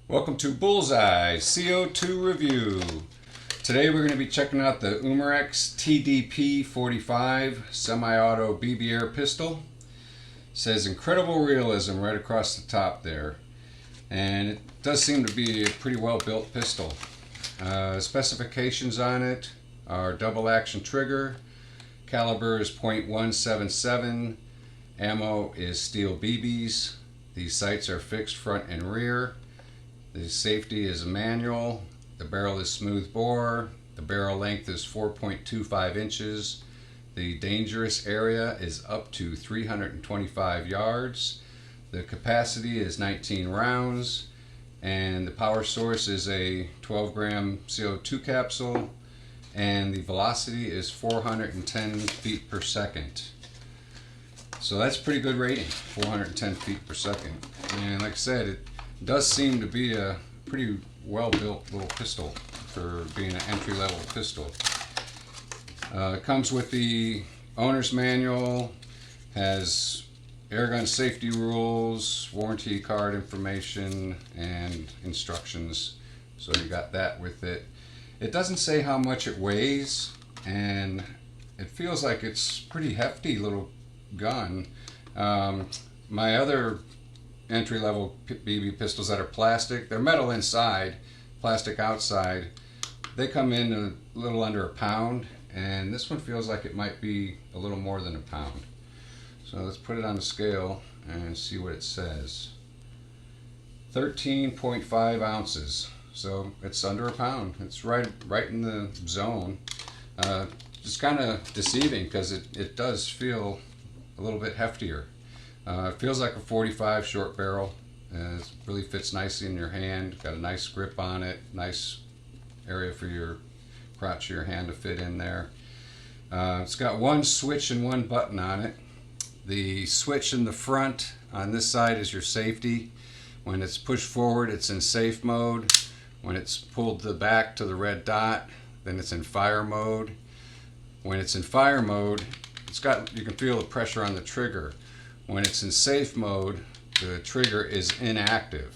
Welcome to Bullseye CO2 Review. Today we're going to be checking out the Umarex TDP 45 semi-auto BB air pistol. It says incredible realism right across the top there. And it does seem to be a pretty well built pistol. Specifications on it are double action trigger, caliber is .177, ammo is steel BBs, the sights are fixed front and rear. The safety is manual, the barrel is smooth bore, the barrel length is 4.25 inches, the dangerous area is up to 325 yards, the capacity is 19 rounds, and the power source is a 12-gram CO2 capsule, and the velocity is 410 feet per second. So that's pretty good rating, 410 feet per second. And like I said, it does seem to be a pretty well built little pistol for being an entry-level pistol. It comes with the owner's manual, has airgun safety rules, warranty card information, and instructions. So you got that with it. It doesn't say how much it weighs, and it feels like it's pretty hefty little gun. My other entry-level BB pistols that are plastic, they're metal inside, plastic outside. They come in a little under a pound, and this one feels like it might be a little more than a pound. So let's put it on the scale and see what it says. 13.5 ounces. So it's under a pound. It's right in the zone. It's kind of deceiving because it does feel a little bit heftier. It feels like a 45 short barrel. It really fits nicely in your hand. Got a nice grip on it. Nice area for your crotch of your hand to fit in there. It's got one switch and one button on it. The switch in the front on this side is your safety. When it's pushed forward, it's in safe mode. When it's pulled to the back to the red dot, then it's in fire mode. When it's in fire mode, you can feel the pressure on the trigger. When it's in safe mode, the trigger is inactive.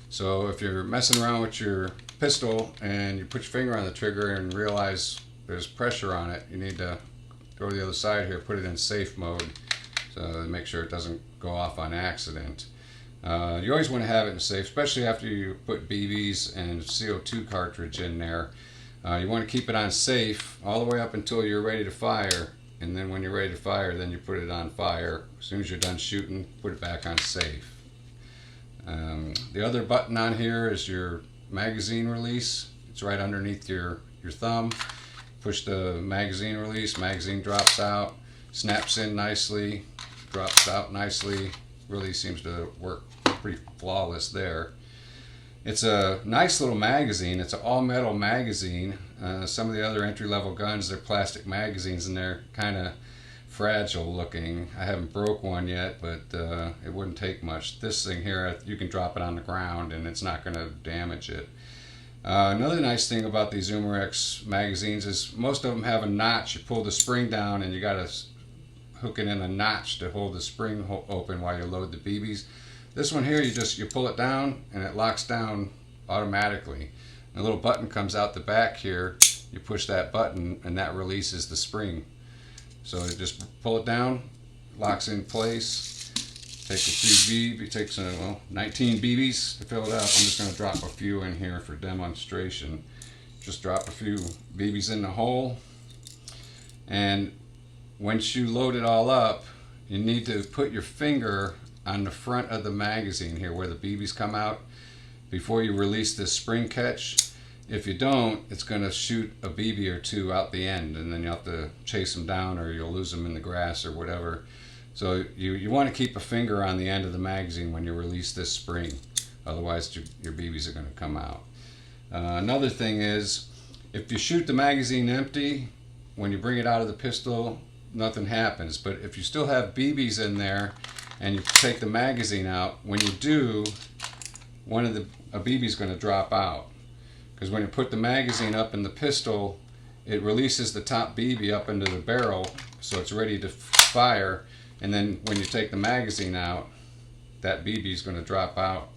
So if you're messing around with your pistol and you put your finger on the trigger and realize there's pressure on it, you need to go to the other side here, put it in safe mode, so to make sure it doesn't go off on accident. You always want to have it in safe, especially after you put BBs and CO2 cartridge in there. You want to keep it on safe all the way up until you're ready to fire, and then when you're ready to fire, then you put it on fire. As soon as you're done shooting, put it back on safe. The other button on here is your magazine release. It's right underneath your thumb. Push the magazine release, magazine drops out, snaps in nicely, drops out nicely. Really seems to work pretty flawless there. It's a nice little magazine. It's an all-metal magazine. Some of the other entry-level guns, they're plastic magazines, and they're kind of fragile looking. I haven't broke one yet, but it wouldn't take much. This thing here, you can drop it on the ground and it's not going to damage it. Another nice thing about these Umarex magazines is most of them have a notch. You pull the spring down and you got to hook it in a notch to hold the spring open while you load the BBs. This one here, you pull it down and it locks down automatically. A little button comes out the back here. You push that button and that releases the spring. So you just pull it down, locks in place. Take a few BBs, take some 19 BBs to fill it up. I'm just going to drop a few in here for demonstration. Just drop a few BBs in the hole, and once you load it all up, you need to put your finger on the front of the magazine here where the BBs come out before you release this spring catch. If you don't, it's going to shoot a BB or two out the end, and then you'll have to chase them down or you'll lose them in the grass or whatever. So you want to keep a finger on the end of the magazine when you release this spring. Otherwise your BBs are going to come out. Another thing is, if you shoot the magazine empty, when you bring it out of the pistol, nothing happens. But if you still have BBs in there and you take the magazine out, when you do, a BB is going to drop out. Because when you put the magazine up in the pistol, it releases the top BB up into the barrel, so it's ready to fire. And then when you take the magazine out, that BB is going to drop out.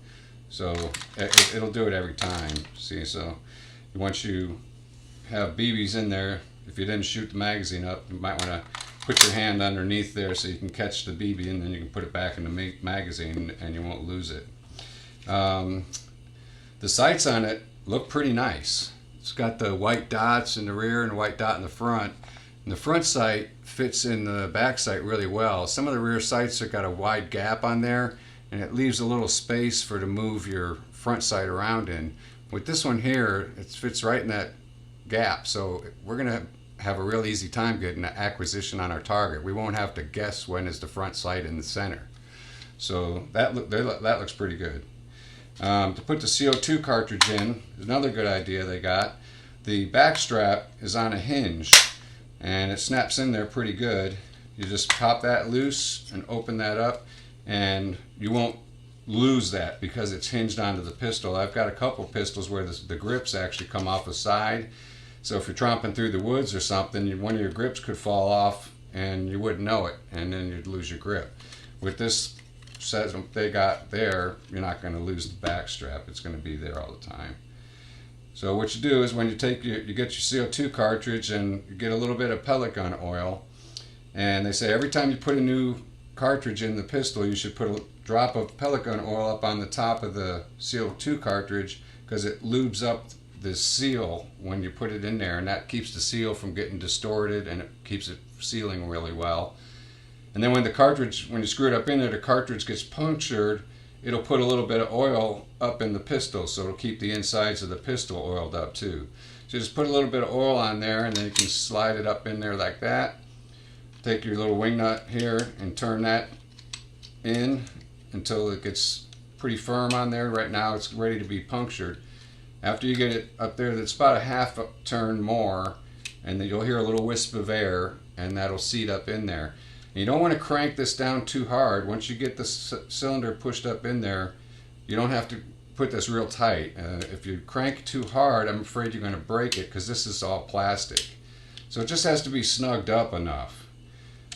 So it'll do it every time. See, so once you have BBs in there, if you didn't shoot the magazine up, you might want to put your hand underneath there so you can catch the BB, and then you can put it back in the magazine and you won't lose it. The sights on it look pretty nice. It's got the white dots in the rear and a white dot in the front. And the front sight fits in the back sight really well. Some of the rear sights have got a wide gap on there, and it leaves a little space for to move your front sight around in. With this one here, it fits right in that gap, so we're going to have a real easy time getting an acquisition on our target. We won't have to guess when is the front sight in the center. So that looks pretty good. To put the CO2 cartridge in is another good idea they got. The back strap is on a hinge and it snaps in there pretty good. You just pop that loose and open that up, and you won't lose that because it's hinged onto the pistol. I've got a couple pistols where the grips actually come off the side, so if you're tromping through the woods or something, one of your grips could fall off and you wouldn't know it, and then you'd lose your grip. With this set they got there, you're not going to lose the back strap. It's going to be there all the time. So what you do is when you get your CO2 cartridge and you get a little bit of pellet gun oil, and they say every time you put a new cartridge in the pistol, you should put a drop of pellet gun oil up on the top of the CO2 cartridge, because it lubes up the seal when you put it in there, and that keeps the seal from getting distorted, and it keeps it sealing really well. And then when you screw it up in there, the cartridge gets punctured, it'll put a little bit of oil up in the pistol, so it'll keep the insides of the pistol oiled up too. So just put a little bit of oil on there, and then you can slide it up in there like that. Take your little wing nut here and turn that in until it gets pretty firm on there. Right now it's ready to be punctured. After you get it up there, that's about a half turn more, and then you'll hear a little wisp of air, and that'll seat up in there. And you don't want to crank this down too hard. Once you get the cylinder pushed up in there, you don't have to put this real tight. If you crank too hard, I'm afraid you're going to break it, because this is all plastic. So it just has to be snugged up enough.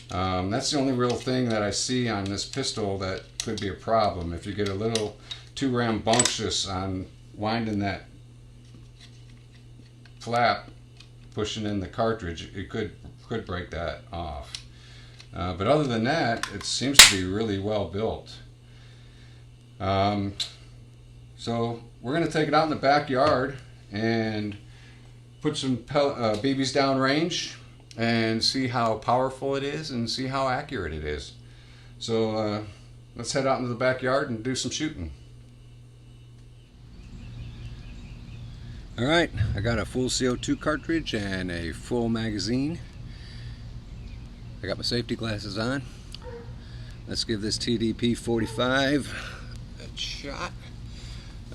That's the only real thing that I see on this pistol that could be a problem. If you get a little too rambunctious on winding that flap, pushing in the cartridge, it could break that off. But other than that, it seems to be really well built. So we're going to take it out in the backyard and put some BBs down range and see how powerful it is and see how accurate it is. So let's head out into the backyard and do some shooting. Alright, I got a full CO2 cartridge and a full magazine. I got my safety glasses on. Let's give this TDP 45 a shot.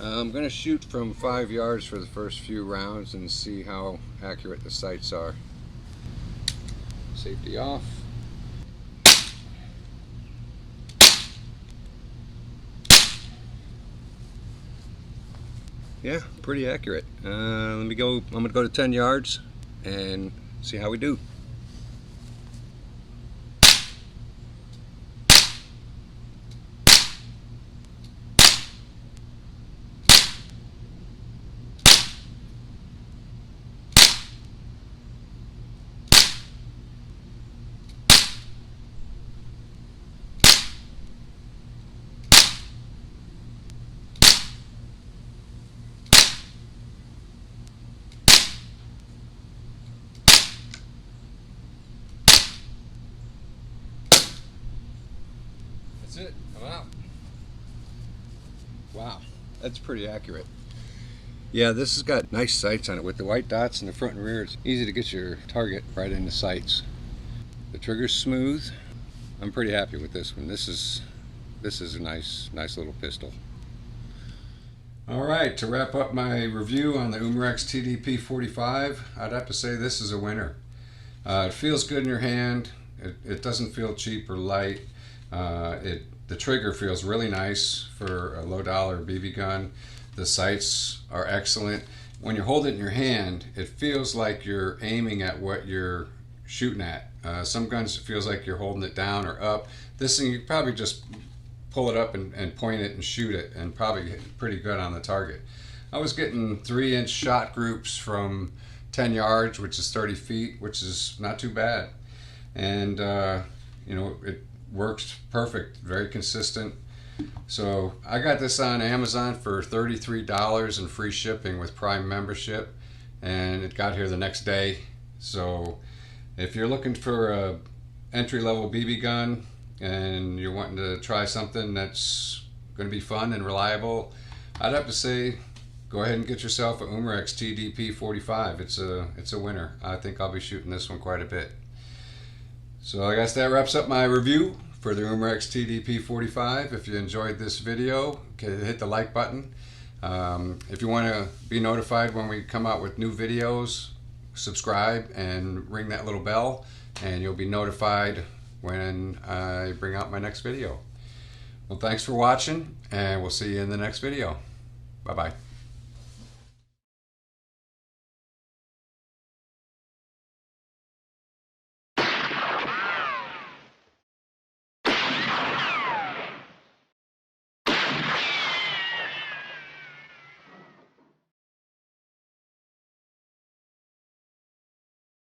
I'm going to shoot from 5 yards for the first few rounds and see how accurate the sights are. Safety off. Yeah, pretty accurate. I'm going to go to 10 yards and see how we do. That's it. I'm out. Wow, that's pretty accurate. Yeah, this has got nice sights on it with the white dots in the front and rear. It's easy to get your target right in the sights. The trigger's smooth. I'm pretty happy with this one. This is a nice little pistol. All right, to wrap up my review on the Umarex TDP 45, I'd have to say this is a winner. It feels good in your hand. It doesn't feel cheap or light. The trigger feels really nice for a low dollar BB gun. The sights are excellent. When you hold it in your hand, it feels like you're aiming at what you're shooting at. Some guns it feels like you're holding it down or up. This thing, you probably just pull it up and point it and shoot it, and probably hit pretty good on the target. I was getting 3-inch shot groups from 10 yards, which is 30 feet, which is not too bad. And you know, it works perfect, very consistent. So I got this on Amazon for $33 and free shipping with Prime membership, and it got here the next day. So if you're looking for a entry-level BB gun and you're wanting to try something that's going to be fun and reliable, I'd have to say go ahead and get yourself a Umarex TDP 45. It's a winner. I think I'll be shooting this one quite a bit. So I guess that wraps up my review for the Umarex TDP 45. If you enjoyed this video, hit the like button. If you want to be notified when we come out with new videos, subscribe and ring that little bell, and you'll be notified when I bring out my next video. Well, thanks for watching, and we'll see you in the next video. Bye-bye.